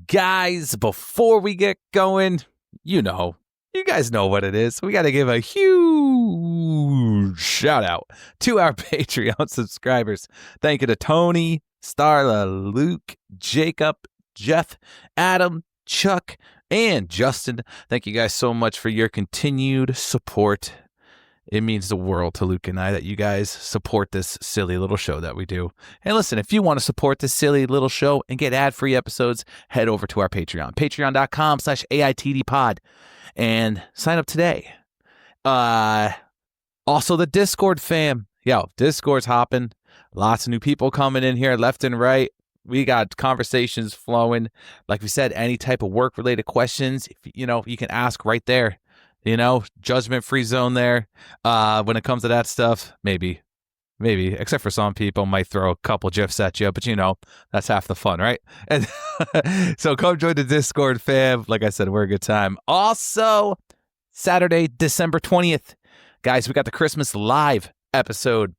Guys, before we get going, you guys know what it is. We got to give a huge shout out to our Patreon subscribers. Thank you to Tony, Starla, Luke, Jacob, Jeff, Adam, Chuck, and Justin. Thank you guys so much for your continued support. It means the world to Luke and I that you guys support this silly little show that we do. And listen, if you want to support this silly little show and get ad-free episodes, head over to our Patreon, patreon.com/AITDpod, and sign up today. Also, the Discord fam. Yo, Discord's hopping. Lots of new people coming in here left and right. We got conversations flowing. Like we said, any type of work-related questions, you can ask right there. Judgment-free zone there. When it comes to that stuff, maybe, except for some people might throw a couple GIFs at you, but that's half the fun, right? And so come join the Discord fam. Like I said, we're a good time. Also, Saturday, December 20th, guys, we got the Christmas Live episode.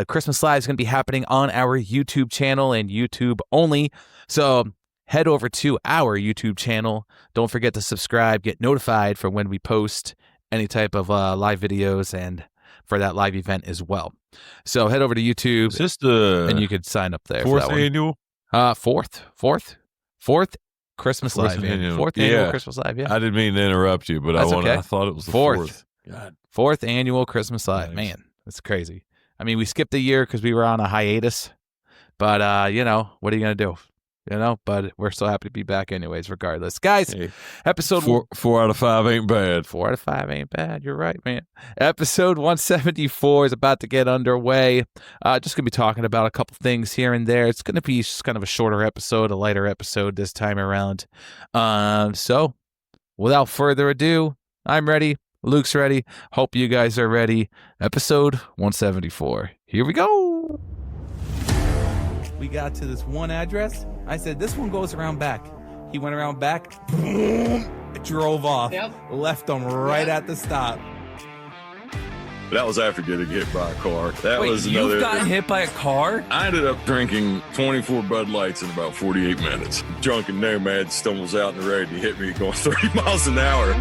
Christmas Live is going to be happening on our YouTube channel and YouTube only. So head over to our YouTube channel. Don't forget to subscribe, get notified for when we post any type of live videos and for that live event as well. So head over to YouTube. Is this the and you could sign up there. fourth for that annual? Fourth Christmas Live. Fourth annual Christmas Live. Yeah. I didn't mean to interrupt you, but I thought it was the fourth. God. Fourth annual Christmas Live. Nice. Man, that's crazy. I mean, we skipped a year because we were on a hiatus, but what are you gonna do? But we're so happy to be back anyways, regardless. Guys, hey, episode... Four out of 5 ain't bad. 4 out of 5 ain't bad. You're right, man. Episode 174 is about to get underway. Just going to be talking about a couple things here and there. It's going to be just kind of a shorter episode, a lighter episode this time around. So, without further ado, I'm ready. Luke's ready. Hope you guys are ready. Episode 174. Here we go. We got to this one address. I said, this one goes around back. He went around back, boom, drove off, left them right at the stop. That was after getting hit by a car. You've gotten hit by a car? I ended up drinking 24 Bud Lights in about 48 minutes. Drunken nomad stumbles out in the road and he hit me going 30 miles an hour.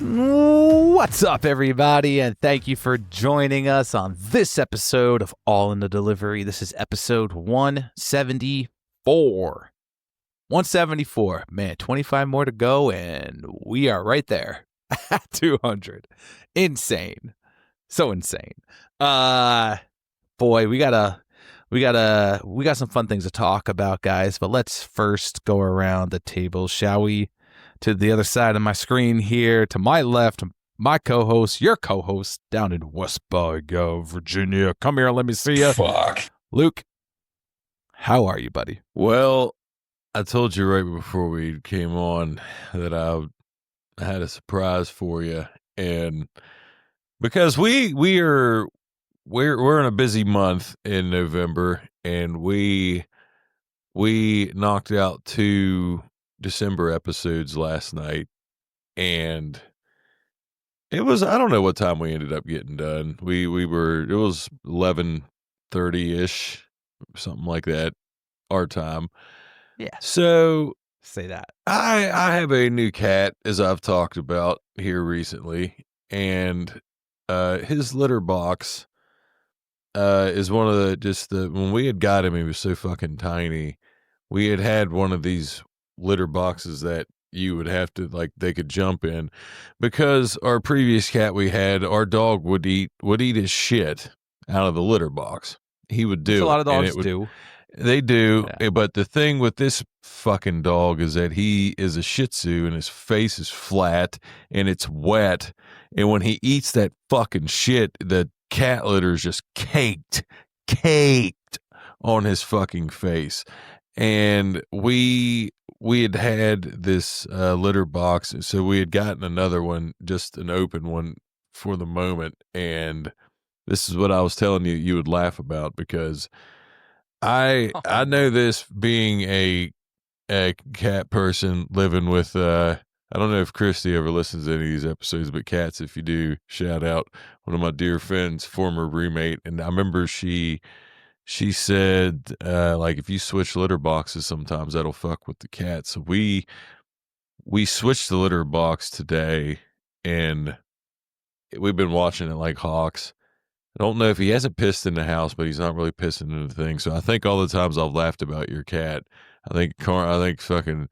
What's up, everybody, and thank you for joining us on this episode of All in the Delivery. This is episode 174. 174. Man, 25 more to go, and we are right there at 200. Insane. So insane. Boy, we got some fun things to talk about, guys, but let's first go around the table, shall we? To the other side of my screen here, to my left, my co-host, your co-host, down in Westburg, Virginia. Come here, let me see you. Fuck. Luke, how are you, buddy? Well, I told you right before we came on that I had a surprise for you, and because we're in a busy month in November, and we knocked out 2 December episodes last night, and it was, I don't know what time we ended up getting done. It was 11:30-ish, something like that, our time. Yeah. So say that. I have a new cat, as I've talked about here recently, and his litter box is one of when we had got him, he was so fucking tiny. We had one of these litter boxes that you would have to, like, they could jump in, because our previous cat we had, our dog would eat his shit out of the litter box. He would do. A lot of dogs do. They do, yeah. But the thing with this fucking dog is that he is a Shih Tzu and his face is flat and it's wet, and when he eats that fucking shit, the cat litter is just caked on his fucking face. And we had this litter box, so we had gotten another one, just an open one for the moment. And this is what I was telling you would laugh about, because I know this being a cat person living with I don't know if Christy ever listens to any of these episodes, but cats, if you do, shout out one of my dear friends, former roommate. And I remember she said like if you switch litter boxes sometimes that'll fuck with the cat. So we switched the litter box today and we've been watching it like hawks. I don't know if he hasn't pissed in the house, but he's not really pissing in the thing. So I think all the times I've laughed about your cat, I think fucking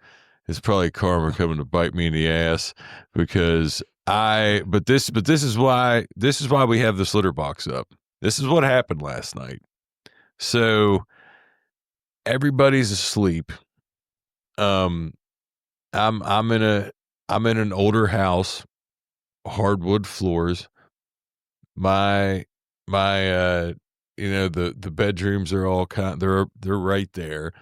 it's probably karma coming to bite me in the ass because but this is why we have this litter box up. This is what happened last night. So everybody's asleep. Um I'm in an older house, hardwood floors. My you know the bedrooms are all they're right there.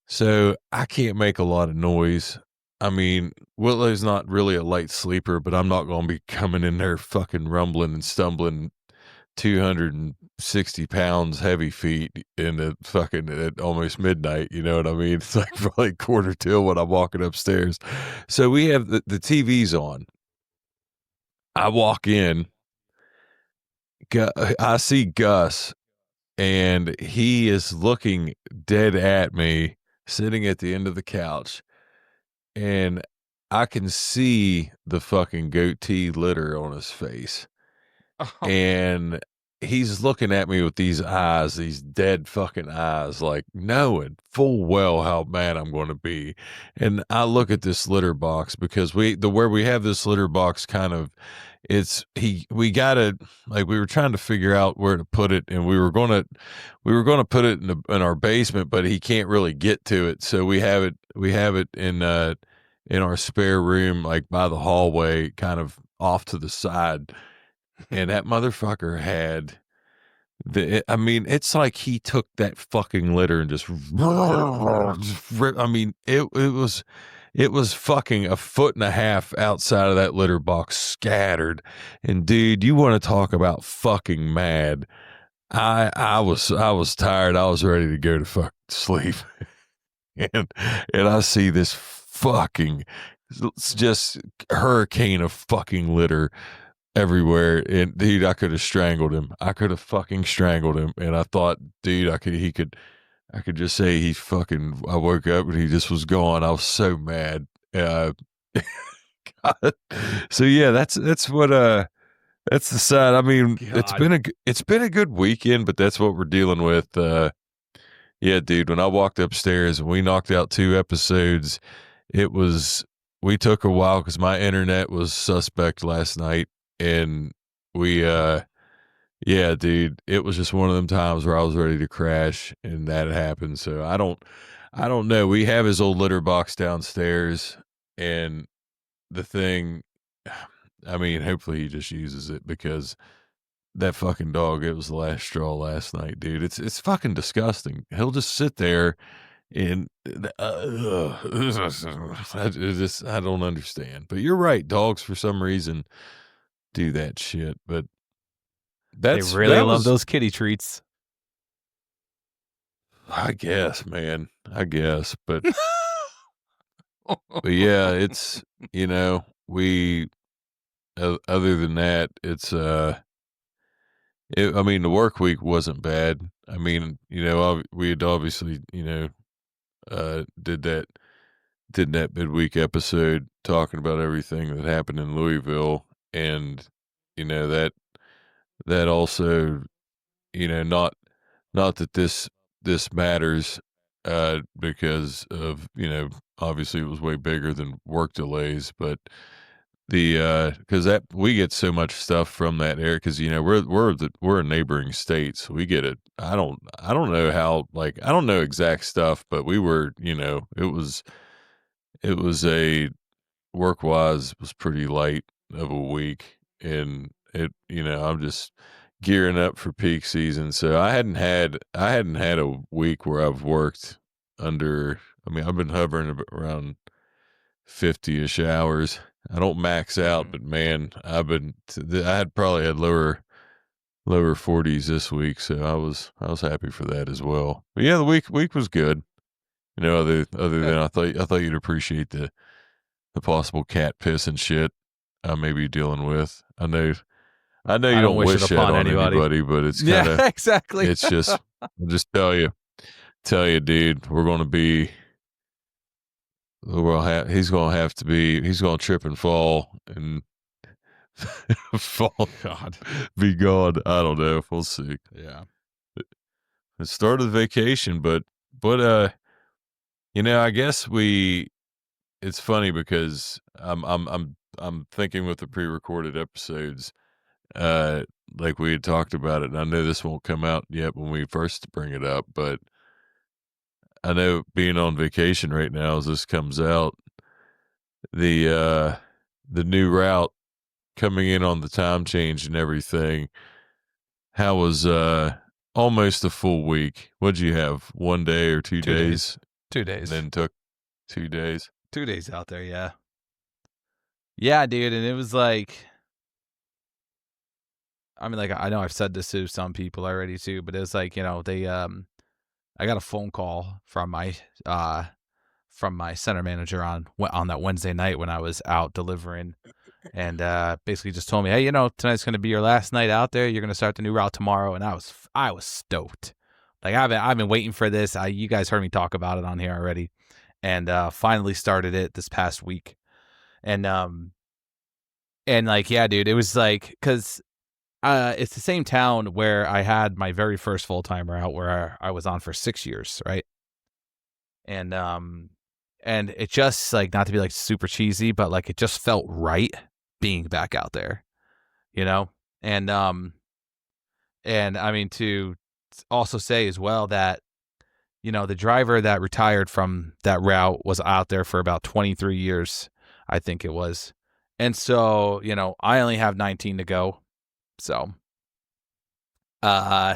So I can't make a lot of noise. I mean, Willow's not really a light sleeper, but I'm not going to be coming in there fucking rumbling and stumbling 260 pounds heavy feet in the fucking at almost midnight. You know what I mean? It's like probably quarter till when I'm walking upstairs. So we have the TV's on. I walk in, I see Gus and he is looking dead at me sitting at the end of the couch and I can see the fucking goatee litter on his face Oh, and he's looking at me with these eyes, these dead fucking eyes, like knowing full well how mad I'm going to be. And I look at this litter box because where we have this litter box kind of we gotta like we were trying to figure out where to put it and we were gonna put it in our basement, but he can't really get to it. So we have it in our spare room, like by the hallway, kind of off to the side. And that motherfucker had I mean, it's like he took that fucking litter and just I mean, it was fucking a foot and a half outside of that litter box scattered. And dude, you want to talk about fucking mad. I was tired. I was ready to go to fucking sleep. and I see this fucking it's just hurricane of fucking litter everywhere. And dude, I could have strangled him. I could have fucking strangled him. And I thought, dude, I could just say I woke up and he just was gone. I was so mad. God. So yeah, that's the side. I mean, God. it's been a good weekend, but that's what we're dealing with. Yeah, dude, when I walked upstairs and we knocked out 2 episodes, it was, we took a while because my internet was suspect last night. And yeah, dude, it was just one of them times where I was ready to crash and that happened. So I don't know. We have his old litter box downstairs and the thing, I mean, hopefully he just uses it because that fucking dog, it was the last straw last night, dude. It's fucking disgusting. He'll just sit there and I don't understand. But you're right, dogs for some reason do that shit. But They really that love was, those kitty treats. I guess, man. I guess. But yeah, it's we other than that, I mean, the work week wasn't bad. I mean, we had obviously, did that midweek episode talking about everything that happened in Louisville, and that also, not that this matters, because of obviously it was way bigger than work delays, but because that we get so much stuff from that area because we're a neighboring state, so we get it. I don't know how, like, I don't know exact stuff, but we were, it was a work wise was pretty light of a week, and I'm just gearing up for peak season. So I hadn't had a week where I've worked under. I mean, I've been hovering around 50-ish hours. I don't max out, Mhm. but man, I had probably had lower lower 40s this week, so I was happy for that as well. But yeah, the week was good. You know, other Good. than I thought you'd appreciate the possible cat piss and shit I may be dealing with. I know I you don't don't wish it wish that upon on anybody. anybody, but it's kind of Yeah, exactly. it's just I'll just tell you, dude, he's gonna trip and fall and fall, God. be gone. I don't know. We'll see. Yeah. The start of the vacation, but I guess it's funny because I'm thinking with the pre-recorded episodes, uh, like we had talked about it, and I know this won't come out yet when we first bring it up, but I know being on vacation right now as this comes out, the uh the new route coming in on the time change and everything, how was almost a full week? What'd you have? 1 day or 2 days. two days? 2 days. And then took 2 days. 2 days out there, yeah. Yeah, dude, and it was like, I mean, like, I know I've said this to some people already too, but it was like, they I got a phone call from my center manager on that Wednesday night when I was out delivering, and basically just told me, hey, tonight's gonna be your last night out there. You're gonna start the new route tomorrow, and I was stoked. Like I've been waiting for this. You guys heard me talk about it on here already, and finally started it this past week, and like, yeah, dude, it was like, because it's the same town where I had my very first full time route where I was on for 6 years, right? And it just, like, not to be like super cheesy, but like it just felt right being back out there, you know? And I mean, to also say as well that, the driver that retired from that route was out there for about 23 years, I think it was. And so, I only have 19 to go. So, uh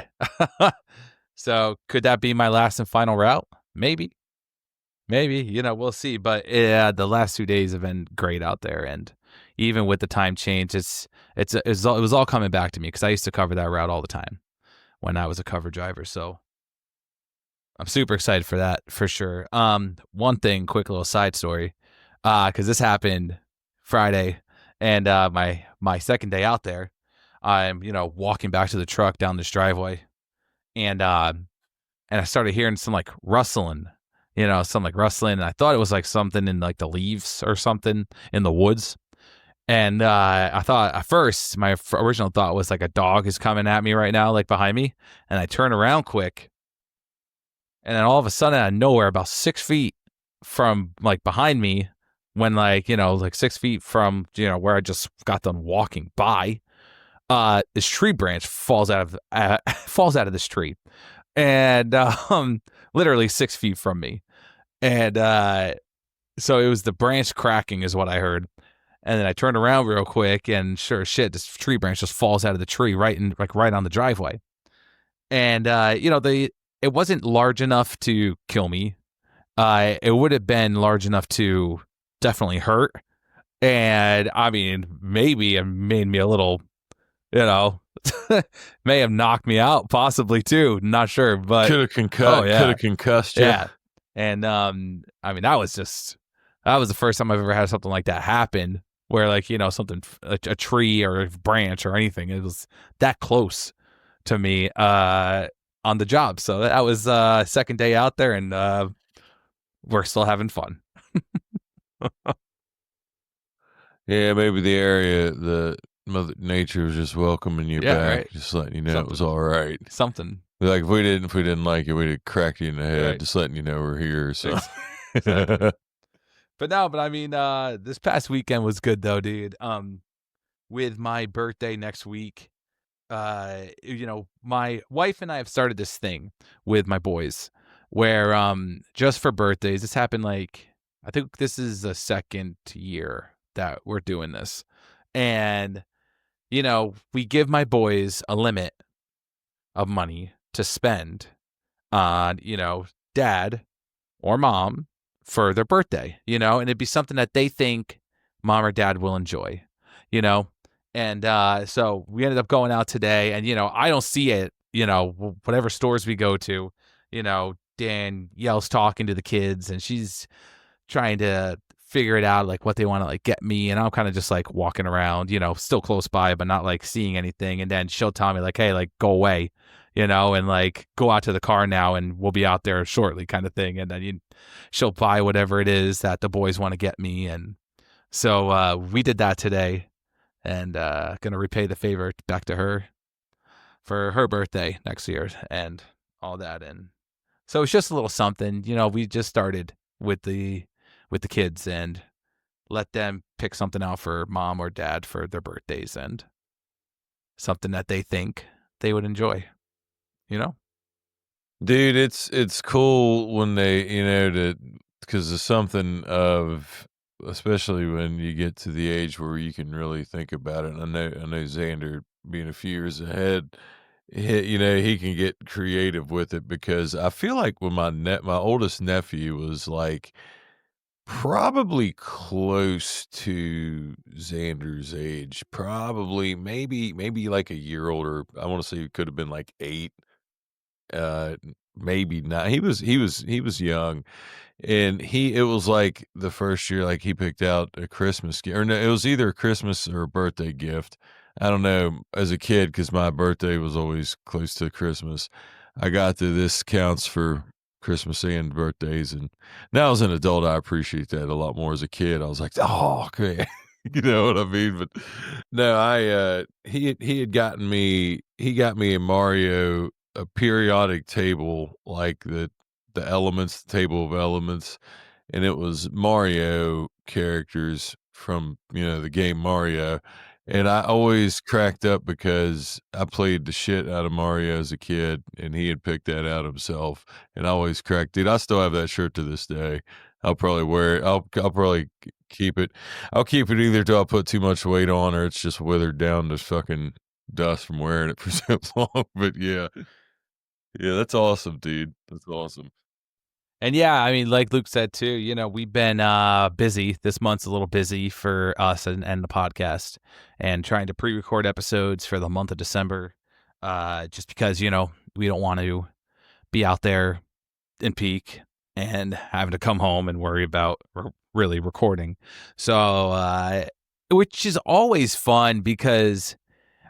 so could that be my last and final route? Maybe. Maybe, we'll see. But yeah, the last 2 days have been great out there, and even with the time change, it was all coming back to me because I used to cover that route all the time when I was a cover driver. So I'm super excited for that for sure. One thing, quick little side story, because this happened Friday, and my second day out there, I'm walking back to the truck down this driveway, and I started hearing some like rustling, some like rustling. And I thought it was like something in like the leaves or something in the woods. And I thought at first, my original thought was like a dog is coming at me right now, like behind me. And I turn around quick. And then all of a sudden, out of nowhere, about 6 feet from like behind me, when like 6 feet from, where I just got done walking by, this tree branch falls out of this tree, and literally 6 feet from me. And so it was the branch cracking is what I heard. And then I turned around real quick, and sure as shit, this tree branch just falls out of the tree right on the driveway. And it wasn't large enough to kill me. It would have been large enough to definitely hurt. And I mean, maybe it made me a little, you know, may have knocked me out, possibly too. Not sure, but Could have concussed you. yeah. And I mean, that was the first time I've ever had something like that happen, where like something, a tree or a branch or anything, it was that close to me on the job. So that was second day out there, and we're still having fun. Yeah, maybe the Mother Nature was just welcoming you Yeah, back, right. just letting you know it was all right. Something. Like if we didn't like it, we'd have cracked you in the head, Right. just letting you know we're here. So, Exactly. But I mean, this past weekend was good though, dude. With my birthday next week, my wife and I have started this thing with my boys where just for birthdays, this happened like, I think this is the second year that we're doing this. And we give my boys a limit of money to spend on, dad or mom for their birthday, and it'd be something that they think mom or dad will enjoy, you know? And so we ended up going out today, and I don't see it. Whatever stores we go to, Danielle's talking to the kids, and she's trying to figure it out, like what they want to like get me, and I'm kind of just like walking around, still close by, but not like seeing anything. And then she'll tell me like, "Hey, like go away," and like go out to the car now, and we'll be out there shortly, kind of thing. And then she'll buy whatever it is that the boys want to get me, and so we did that today, and gonna repay the favor back to her for her birthday next year and all that. And so it's just a little something. We just started with the kids and let them pick something out for mom or dad for their birthdays, and something that they think they would enjoy, you know? Dude, it's cool when they, that because it's something of, especially when you get to the age where you can really think about it. And I know Xander being a few years ahead, he can get creative with it because I feel like when my oldest nephew was like probably close to Xander's age, probably maybe like a year older. I want to say he could have been like 8, uh, maybe not. He was young, and it was like the first year, like he picked out a Christmas gift, or no, it was either a Christmas or a birthday gift. I don't know. As a kid, because my birthday was always close to Christmas, I got to this counts for Christmas and birthdays, and now as an adult, I appreciate that a lot more. As a kid, I was like, oh, okay. You know what I mean? But no, he had gotten me he got me a Mario, a periodic table, like the elements, the table of elements, and it was Mario characters from, the game Mario. And I always cracked up because I played the shit out of Mario as a kid, and he had picked that out himself. And I always cracked it. I still have that shirt to this day. I'll probably wear it. I'll probably keep it. I'll keep it either till I put too much weight on, or it's just withered down to fucking dust from wearing it for so long. But yeah, yeah, that's awesome, dude. That's awesome. And yeah, I mean, like Luke said too, we've been busy. This month's a little busy for us and the podcast, and trying to pre-record episodes for the month of December, just because, we don't want to be out there in peak and having to come home and worry about really recording. So, which is always fun because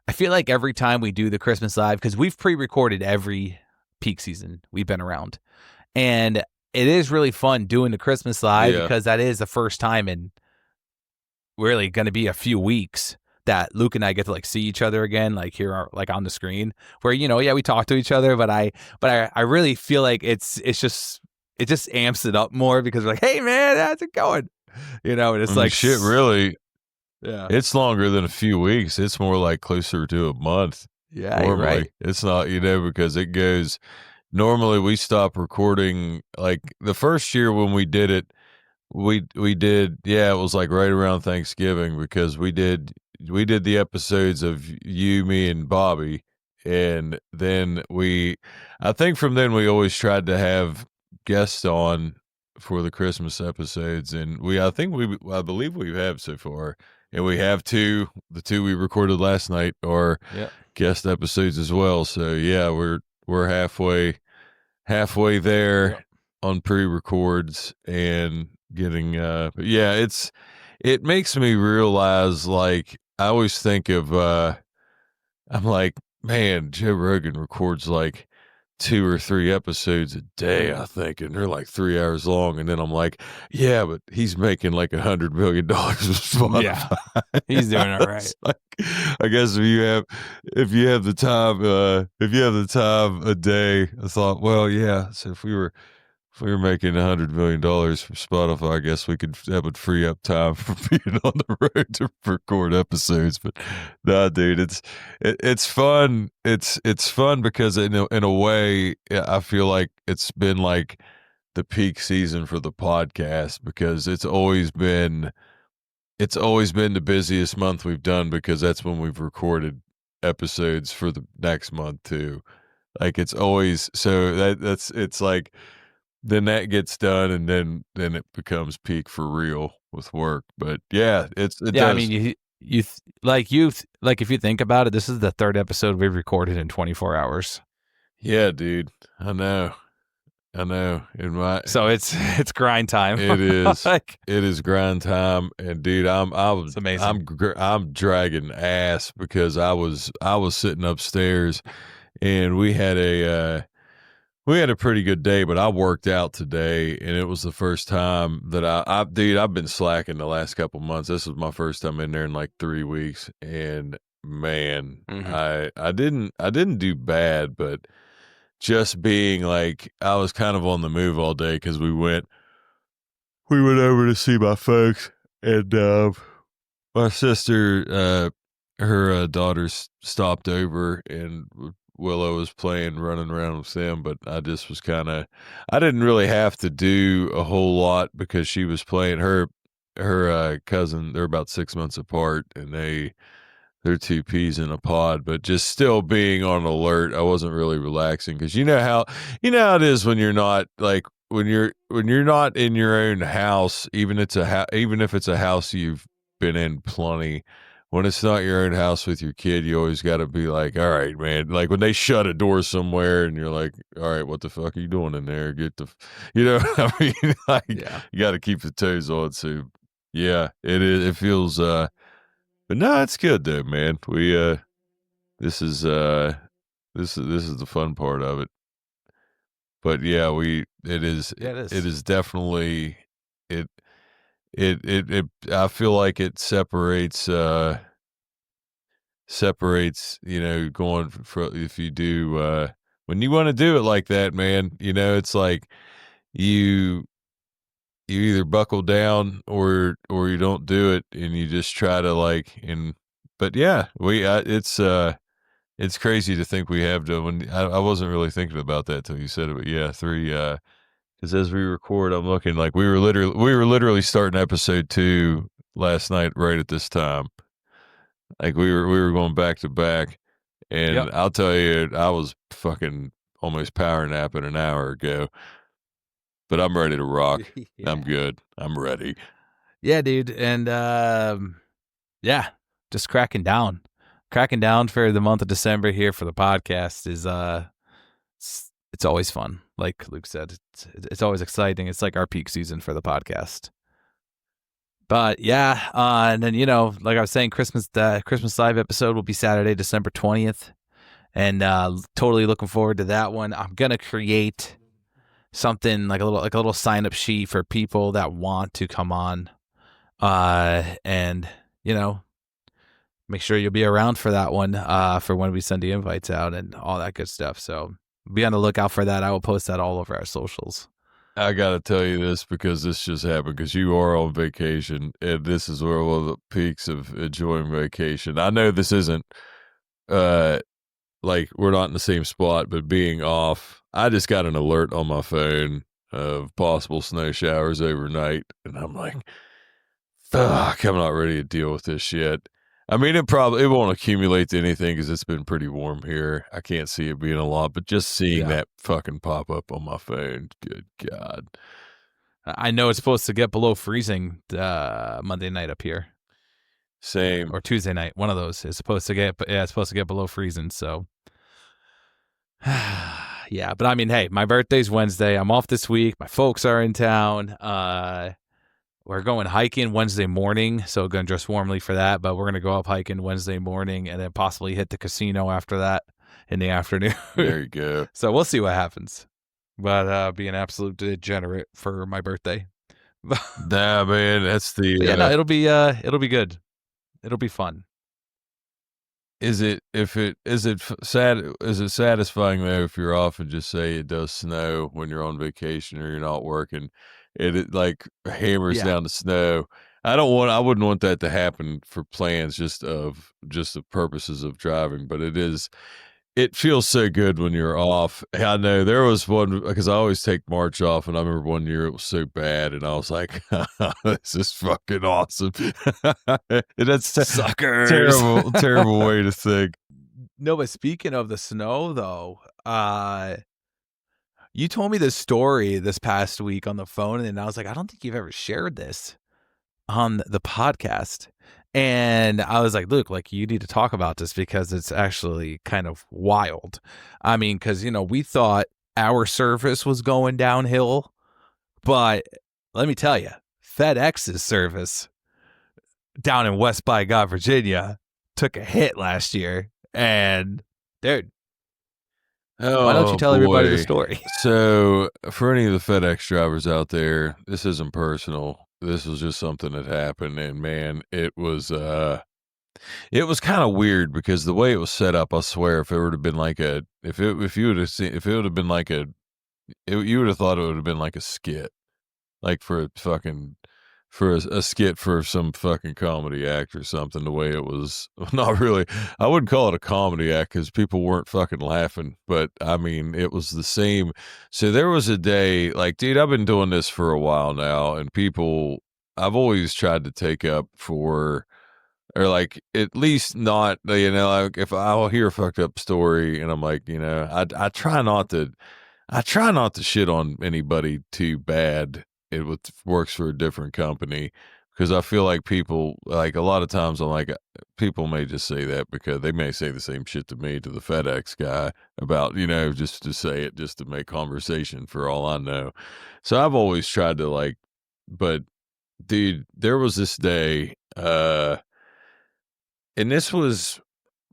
I feel like every time we do the Christmas live, because we've pre-recorded every peak season we've been around, and it is really fun doing the Christmas live Yeah. because that is the first time in really going to be a few weeks that Luke and I get to like see each other again, like here, like on the screen. Where yeah, we talk to each other, but I really feel like it just amps it up more because we're like, hey man, how's it going? And it's I mean, like shit, really, yeah, it's longer than a few weeks. It's more like closer to a month yeah, you're normally. right, It's not, because it goes, normally we stop recording like the first year when we did it. We did, yeah, it was like right around Thanksgiving because we did the episodes of you, me, and Bobby, and then I think from then we always tried to have guests on for the Christmas episodes, and I believe we have so far, and we have the two we recorded last night are yeah, guest episodes as well. So yeah, we're halfway yep. there on pre-records and getting but yeah, it makes me realize, like, I always think of I'm like, man, Joe Rogan records like 2 or 3 episodes a day, I think, and they're like 3 hours long. And then I'm like, yeah, but he's making like $100 million with Yeah, Spotify. he's doing all right. It's like, I guess if you have the time a day, I thought, well, yeah. So if we were making $100 million from Spotify, I guess that would free up time for being on the road to record episodes. But nah, dude, it's fun. It's fun because in a way, I feel like it's been like the peak season for the podcast because it's always been the busiest month we've done because that's when we've recorded episodes for the next month too. Like it's always so that's it's like then that gets done, and then it becomes peak for real with work. But yeah, it Yeah, I mean, does. like if you think about it, this is the third episode we've recorded in 24 hours. Yeah, dude. I know. In my So it's grind time. It is. Like, It is grind time, and dude, it's amazing. I'm dragging ass because I was sitting upstairs, and we had a pretty good day, but I worked out today, and it was the first time that dude, I've been slacking the last couple months. This was my first time in there in like 3 weeks, and man, Mm-hmm. I didn't do bad, but just being like I was kind of on the move all day because we went over to see my folks, and my sister, her daughters stopped over, and Willow was playing, running around with them. But I just was I didn't really have to do a whole lot because she was playing her cousin. They're about 6 months apart, and they're two peas in a pod, but just still being on alert. I wasn't really relaxing because you know how it is when you're not like when you're not in your own house, even if it's a house you've been in plenty. When it's not your own house with your kid, you always got to be like, all right, man. Like when they shut a door somewhere, and you're like, all right, what the fuck are you doing in there? You know, I mean, like Yeah. you got to keep the toes on. So, yeah, it is. It feels. But no, it's good though, man. This is this is the fun part of it. But yeah, Yeah, it it is. is definitely it it I feel like it separates, you know, going for if you do when you want to do it like that, man, you know, it's like you you either buckle down or you don't do it, and you just try to like and but yeah, it's crazy to think we have to. When I wasn't really thinking about that till you said it, but yeah, three. Because as we record, I'm looking like we were literally starting episode 2 last night, right at this time. Like we were going back to back, and Yep. I'll tell you, I was fucking almost power napping an hour ago. But I'm ready to rock. I'm Yeah. good. I'm ready. Yeah, dude. And yeah, just cracking down. Cracking down for the month of December here for the podcast is it's always fun. Like Luke said, it's always exciting. It's like our peak season for the podcast. But yeah, and then like I was saying, the Christmas live episode will be Saturday, December 20th, and totally looking forward to that one. I'm gonna create something like a little sign up sheet for people that want to come on, and make sure you'll be around for that one, for when we send the invites out and all that good stuff. So be on the lookout for that. I will post that all over our socials. I gotta tell you this because this just happened because you are on vacation, and this is where one of the peaks of enjoying vacation. I know this isn't uh like we're not in the same spot, but being off, I just got an alert on my phone of possible snow showers overnight, and I'm like, fuck, I'm not ready to deal with this shit. I mean, it won't accumulate to anything because it's been pretty warm here. I can't see it being a lot, but just seeing Yeah, that fucking pop up on my phone, good God. I know it's supposed to get below freezing Monday night up here, Same. or Tuesday night. One of those is supposed to get, it's supposed to get below freezing. So yeah, but I mean, hey, my birthday's Wednesday. I'm off this week. My folks are in town. We're going hiking Wednesday morning, so going to dress warmly for that. But we're going to go up hiking Wednesday morning and then possibly hit the casino after that in the afternoon. There you go. So we'll see what happens. But be an absolute degenerate for my birthday. Nah, man, that's But yeah, no, it'll be good. It'll be fun. is it if it is it f- sad is it satisfying though if you're off and just say it does snow when you're on vacation or you're not working, it like hammers Yeah. down the snow. I wouldn't want that to happen for plans just the purposes of driving, but it feels so good when you're off. I know there was one because I always take March off, and I remember one year it was so bad, and I was like, "This is fucking awesome." That's Suckers. terrible, terrible way to think. No, but speaking of the snow, though, you told me this story this past week on the phone, and I was like, I don't think you've ever shared this on the podcast. And I was like, look, like, you need to talk about this because it's actually kind of wild. I mean, because, we thought our service was going downhill, but let me tell you, FedEx's service down in West by God, Virginia, took a hit last year. And dude, why don't you Oh tell everybody the boy. story? So for any of the FedEx drivers out there, this isn't personal. This was just something that happened, and man, it was kind of weird because the way it was set up, I swear, if it would have been like a if you would have seen if it would have been like you would have thought it would have been like a skit, like for a skit for some fucking comedy act or something. The way it was, not really. I wouldn't call it a comedy act because people weren't fucking laughing, but I mean, it was the same. So there was a day, like, dude, I've been doing this for a while now, and I've always tried to take up for, or like at least not, like if I'll hear a fucked up story and I'm like, I try not to shit on anybody too bad. Works for a different company because I feel like people, like, a lot of times I'm like, people may just say that because they may say the same shit to me, to the FedEx guy, about, just to say it, just to make conversation, for all I know. So I've always tried to, like, but dude, there was this day, and this was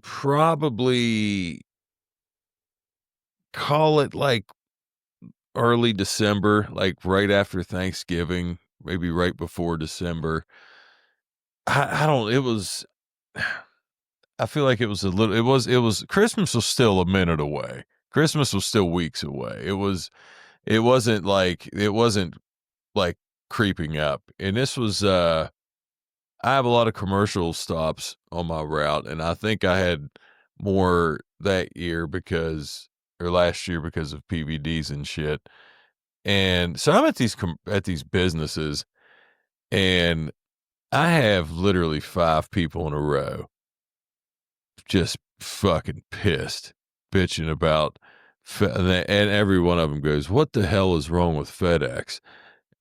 probably, call it like early December, like right after Thanksgiving, maybe right before December. I don't, it was, I feel like it was a little, Christmas was still a minute away. Christmas was still weeks away. It wasn't like creeping up. And this was, I have a lot of commercial stops on my route. And I think I had more that year or last year because of PVDs and shit. And so I'm at these businesses, and I have literally 5 people in a row just fucking pissed, bitching about and every one of them goes, "What the hell is wrong with FedEx?"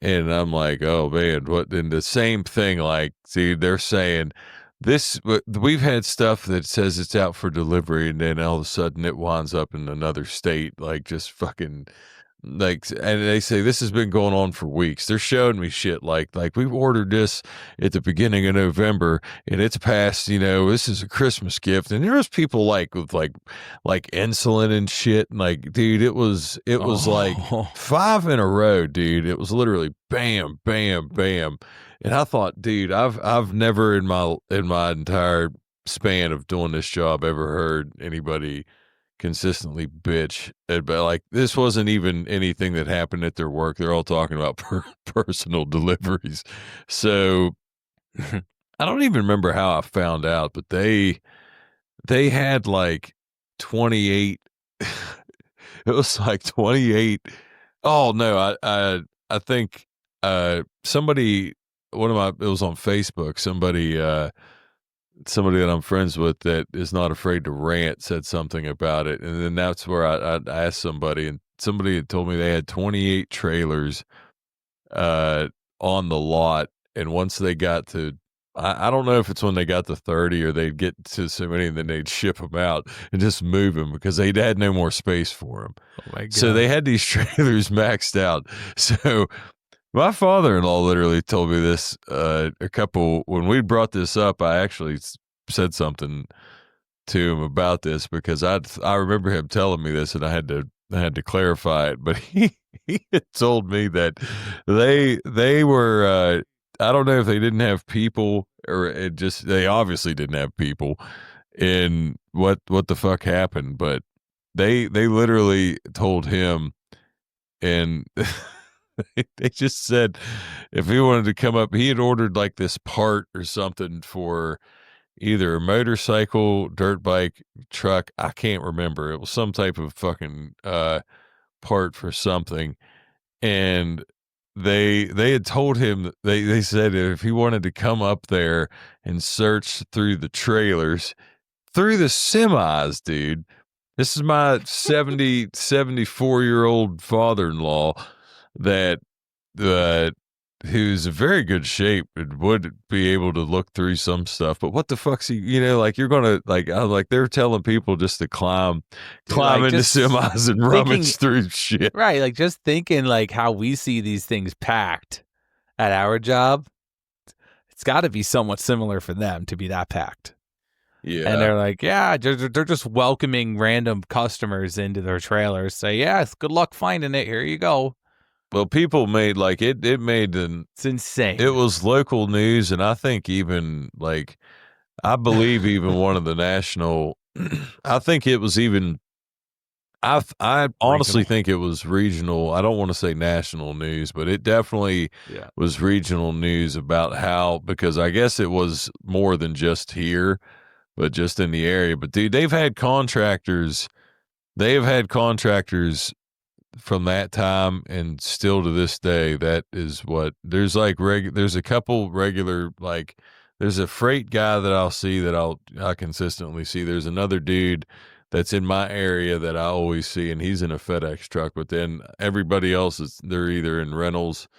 And I'm like, "Oh man, what?" And the same thing, like, see, they're saying we've had stuff that says it's out for delivery, and then all of a sudden it winds up in another state, like, just fucking, like, and they say this has been going on for weeks. They're showing me shit like we've ordered this at the beginning of November, and it's past, this is a Christmas gift. And there was people like with like insulin and shit, and like, dude, it was like Oh, 5 in a row, dude. It was literally bam, bam, bam. And I thought, dude, I've never in my entire span of doing this job ever heard anybody consistently bitch. But like, this wasn't even anything that happened at their work. They're all talking about personal deliveries. So I don't even remember how I found out, but they had like 28. It was like 28. Oh no, I think somebody, one of my, it was on Facebook, somebody that I'm friends with that is not afraid to rant said something about it. And then that's where I asked somebody, and somebody had told me they had 28 trailers uh, on the lot. And once they got to, I don't know if it's when they got to 30 or they'd get to so many and then they'd ship them out and just move them because they had no more space for them. oh my So they God. had these trailers maxed out. So my father-in-law literally told me this when we brought this up. I actually said something to him about this because I remember him telling me this, and I had to clarify it. But he had told me that they were, I don't know if they didn't have people, or they obviously didn't have people in what the fuck happened, but they literally told him, and they just said if he wanted to come up, he had ordered like this part or something for either a motorcycle, dirt bike, truck. I can't remember. It was some type of fucking part for something. And they had told him they said if he wanted to come up there and search through the trailers, through the semis, dude. This is my 74-year-old father-in-law that who's in very good shape and would be able to look through some stuff. But what the fuck's he? You know, like you're gonna like I'm like they're telling people just to climb Dude, like into just semis and thinking, rummage through shit. right? Like just thinking like how we see these things packed at our job. It's got to be somewhat similar for them to be that packed. And Yeah. they're like, yeah, they're just welcoming random customers into their trailers. Say, yes, good luck finding it. Here you go. Well, people made like it made It's insane. it was local news, and I think even like I believe even one of the national. I think it was even. I honestly Regional. think it was regional. I don't want to say national news, but it definitely Yeah. was regional news about how because I guess it was more than just here, but just in the area. But dude, they've had contractors. They have had contractors from that time and still to this day. That is what there's like. There's a couple regular like. There's a freight guy that I'll see that I consistently see. There's another dude that's in my area that I always see, and he's in a FedEx truck. But then everybody else is they're either in rentals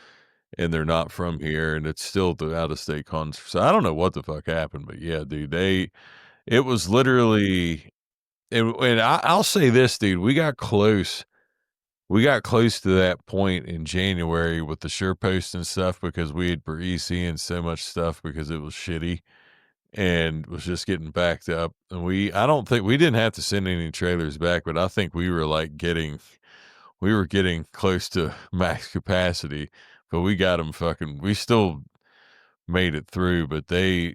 and they're not from here, and it's still the out of state contract. So I don't know what the fuck happened, but yeah, dude, it was literally, and I'll say this, dude, we got close. We got close to that point in January with the SurePost and stuff because we had for EC and so much stuff because it was shitty and was just getting backed up. And I don't think we didn't have to send any trailers back, but I think we were like we were getting close to max capacity, but we got them we still made it through, but you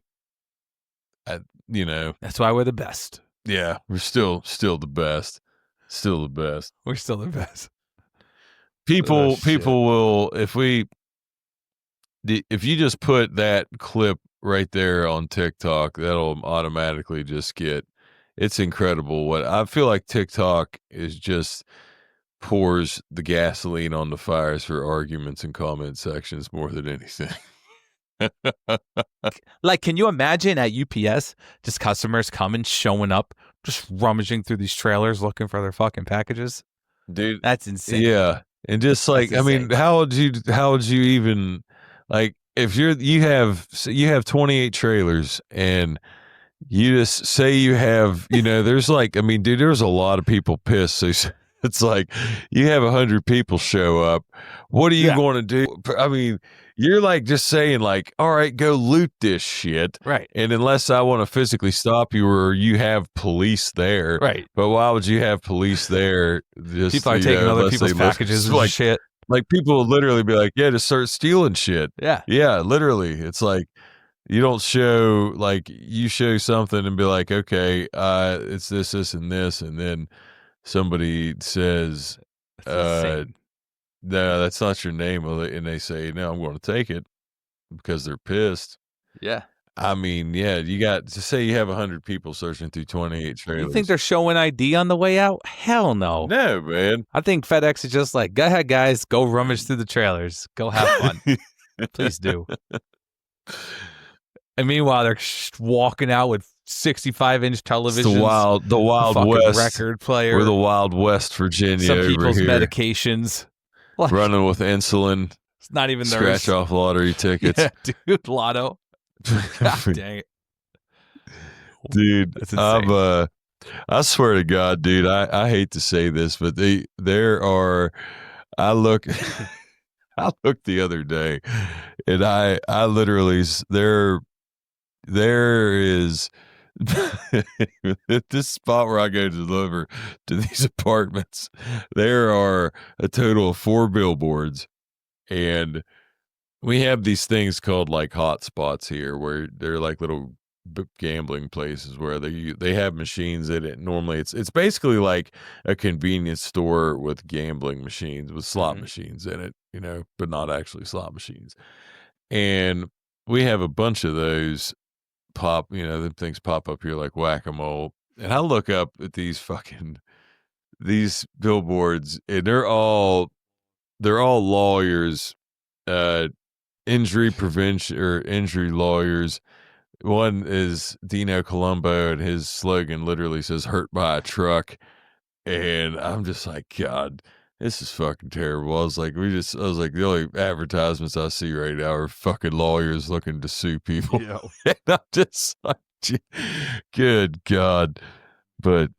know, That's why we're the best. yeah, we're still the best, still the best. We're still the best. People shit. will if you just put that clip right there on TikTok, that'll automatically just get it's incredible what I feel like TikTok is just pours the gasoline on the fires for arguments and comment sections more than anything. Like, can you imagine at UPS just customers coming, showing up, just rummaging through these trailers looking for their fucking packages? Dude, That's insane. yeah. And just like I mean, how would you even like if you have 28 trailers and you just say you have, there's like, I mean, dude, there's a lot of people pissed. So it's like you have 100 people show up. What are you going to do? I mean, you're like just saying like, all right, go loot this shit. Right. And unless I want to physically stop you or you have police there. Right. But why would you have police there? Just, people are taking other people's packages and like, shit. Like people will literally be like, yeah, just start stealing shit. Yeah. Yeah, literally. It's like, you don't show like you show something and be like, okay, it's this, and this, and then somebody says, no, that's not your name, and they say, no, I'm going to take it because they're pissed. Yeah. I mean, yeah, you got to say you have 100 people searching through 28 trailers. You think they're showing ID on the way out? Hell no. No, man. I think FedEx is just like, go ahead, guys, go rummage through the trailers. Go have fun. Please do. And meanwhile, they're walking out with 65-inch televisions. It's the Wild West record player. We're the Wild West, Virginia. Some people's here. Medications. Like, running with insulin. It's not even scratch off lottery tickets. Yeah, dude, lotto. God dang it, dude. I swear to God, dude. I hate to say this, but there are. I look. I looked the other day, and I literally there is at this spot where I go to deliver to these apartments, there are a total of 4 billboards, and we have these things called like hot spots here where they're like little gambling places where they have machines in it. Normally it's basically like a convenience store with gambling machines with slot machines in it, but not actually slot machines. And we have a bunch of those the things pop up here like whack-a-mole. And I look up at these billboards, and they're all lawyers, injury prevention or injury lawyers. One is Dino Colombo, and his slogan literally says "hurt by a truck," and I'm just like, God. this is fucking terrible. I was like, I was like, the only advertisements I see right now are fucking lawyers looking to sue people. Yeah. And I'm just like, good God. But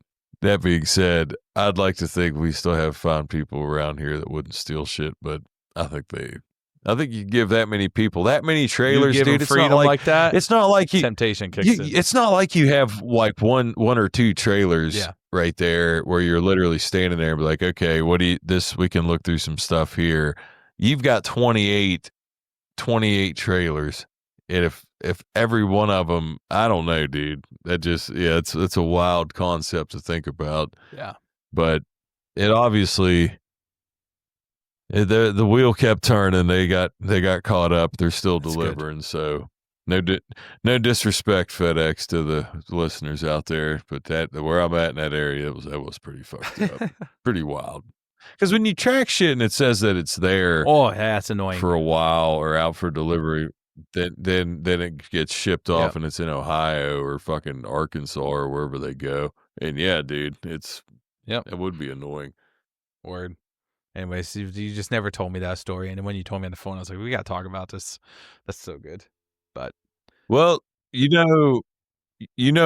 that being said, I'd like to think we still have fine people around here that wouldn't steal shit, but I think you give that many people, that many You trailers, give them dude. freedom like that, It's not like temptation kicks in. it's not like you have like one or two trailers Yeah. right there where you're literally standing there and be like, okay, we can look through some stuff here. You've got 28 trailers. And if every one of them, I don't know, dude. That just it's a wild concept to think about. Yeah. But it obviously the wheel kept turning. They got caught up. They're still That's delivering. So no disrespect, FedEx, to the listeners out there, but where I'm at in that area, that was pretty fucked up, pretty wild. Because when you track shit and it says that it's there, Oh, yeah, that's annoying. for a while or out for delivery, then it gets shipped off. Yep. And it's in Ohio or fucking Arkansas or wherever they go. And yeah, dude, it would be annoying. Word. Anyways, you just never told me that story, and when you told me on the phone, I was like, we gotta talk about this. That's so good. But Well, you know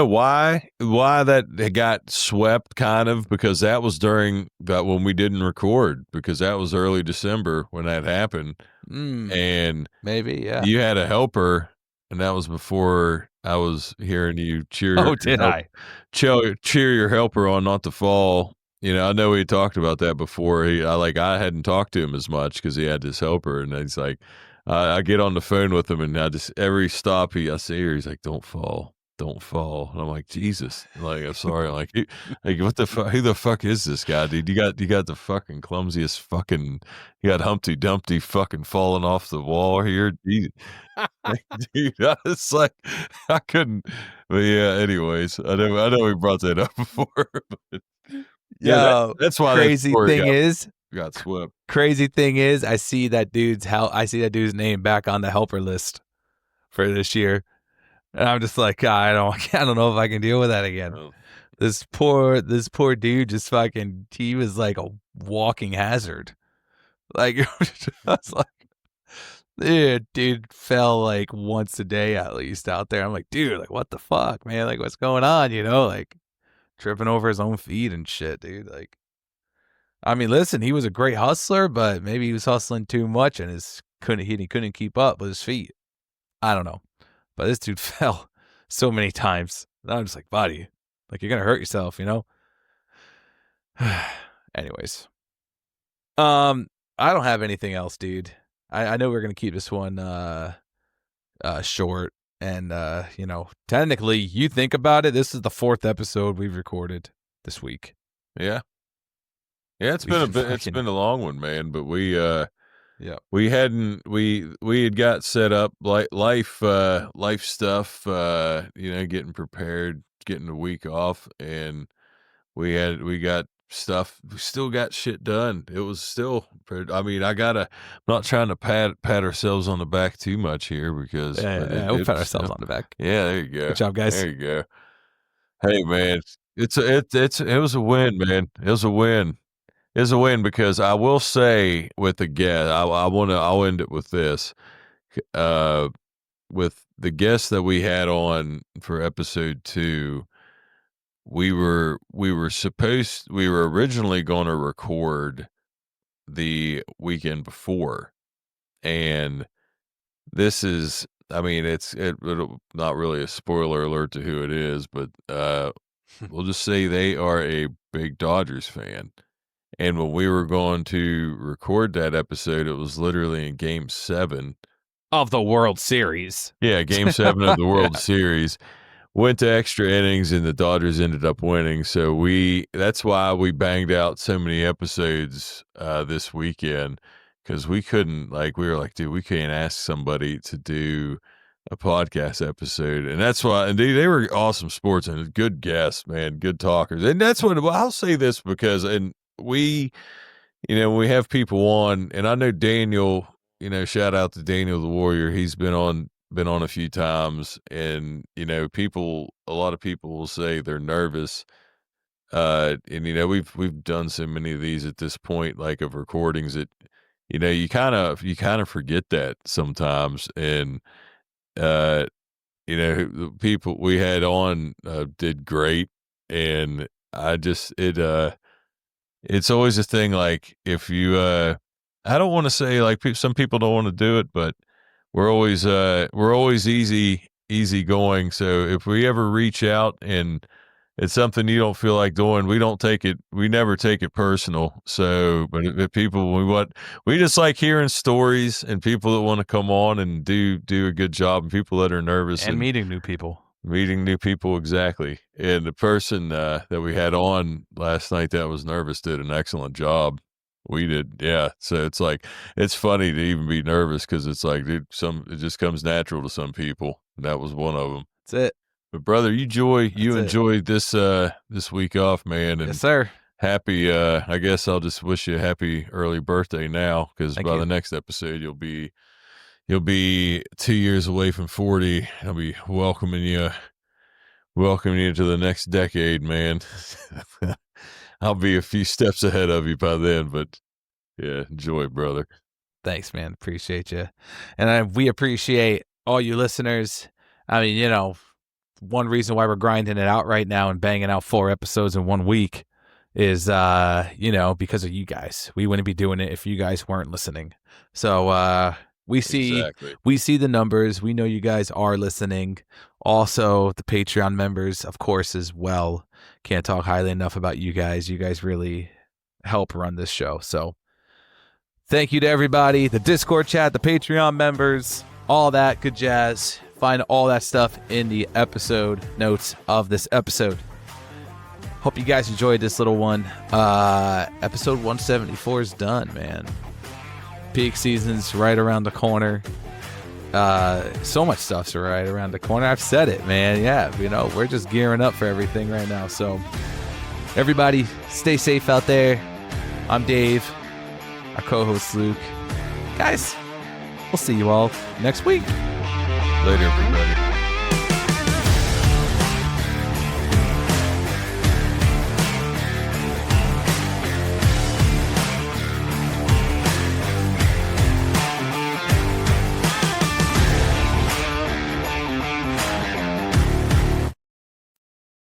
why that got swept, kind of, because that was during that when we didn't record, because that was early December when that happened. And maybe, yeah. you had a helper, and that was before I was hearing you cheer. Oh, did I? Cheer your helper on not to fall. You know, I know we talked about that before. I hadn't talked to him as much because he had this helper, and he's like, I get on the phone with him, and I just every stop I see her, he's like, "Don't fall, don't fall." And I'm like, Jesus, like, I'm sorry, like, what the fuck? Who the fuck is this guy, dude? You got the fucking clumsiest fucking, you got Humpty Dumpty fucking falling off the wall here, dude. Dude, I was like, I couldn't. But yeah, anyways, I know we brought that up before, but yeah, that's why crazy that thing is got swept. Crazy thing is, I see that dude's name back on the helper list for this year, and I'm just like, I don't know if I can deal with that again. Oh. This poor dude just he was like a walking hazard. Like, I was like, dude fell like once a day at least out there. I'm like, dude, like, what the fuck, man? Like, what's going on? You know, like tripping over his own feet and shit, dude. Like, I mean, listen, he was a great hustler, but maybe he was hustling too much and he couldn't keep up with his feet. I don't know, but this dude fell so many times. And I'm just like, buddy, like, you're gonna hurt yourself, you know. Anyways, I don't have anything else, dude. I know we're gonna keep this one short, and you know, technically, you think about it, this is the 4th episode we've recorded this week. Yeah. Yeah, it's been a bit. It's been a long one, man. But we had got set up like life stuff. You know, getting prepared, getting a week off, and we got stuff. We still got shit done. It was still. I mean, I'm not trying to pat ourselves on the back too much here because we'll pat ourselves on the back. Yeah, there you go. Good job, guys. There you go. Hey, man, it was a win, man. It was a win. Is a win because I will say with the guest, I'll end it with this. With the guest that we had on for episode 2, we were originally going to record the weekend before, and this is, I mean, it'll not really a spoiler alert to who it is, but we'll just say they are a big Dodgers fan. And when we were going to record that episode, it was literally in Game 7 of the World Series. Yeah, Game 7 of the World Series. Went to extra innings, and the Dodgers ended up winning. So that's why we banged out so many episodes this weekend, because we couldn't, we were like, dude, we can't ask somebody to do a podcast episode. And that's why, and they were awesome sports and good guests, man, good talkers. And that's what, I'll say this because, we have people on, and I know Daniel, shout out to Daniel the Warrior. He's been on a few times, and a lot of people will say they're nervous And we've done so many of these at this point, like of recordings that you kind of forget that sometimes. And uh the people we had on did great. And I just it's always a thing, like, if you I don't want to say, like, some people don't want to do it, but we're always easy going. So if we ever reach out and it's something you don't feel like doing, we never take it personal. So, but if people, we just like hearing stories and people that want to come on and do a good job, and people that are nervous And and meeting new people. meeting new people. Exactly. And the person that we had on last night that was nervous did an excellent job. We did, yeah. So it's like, it's funny to even be nervous, because it's like, dude, it just comes natural to some people. And that was one of them. That's it. But brother, you That's it. enjoyed this week off, man. And Yes, sir. happy, I guess I'll just wish you a happy early birthday now, because Thank by you. the next episode you'll be 2 years away from 40. I'll be welcoming you to the next decade, man. I'll be a few steps ahead of you by then, but yeah, enjoy, brother. Thanks, man. Appreciate you. And we appreciate all you listeners. I mean, one reason why we're grinding it out right now and banging out 4 episodes in 1 week is, because of you guys. We wouldn't be doing it if you guys weren't listening. So we see the numbers. We know you guys are listening. Also, the Patreon members, of course, as well. Can't talk highly enough about you guys. You guys really help run this show. So thank you to everybody, the Discord chat, the Patreon members, all that good jazz. Find all that stuff in the episode notes of this episode. Hope you guys enjoyed this little one. Episode 174 is done, man. Peak season's right around the corner. So much stuff's right around the corner. I've said it, man. Yeah, we're just gearing up for everything right now. So everybody, stay safe out there. I'm Dave. Our co-host Luke. Guys, we'll see you all next week. Later, everybody.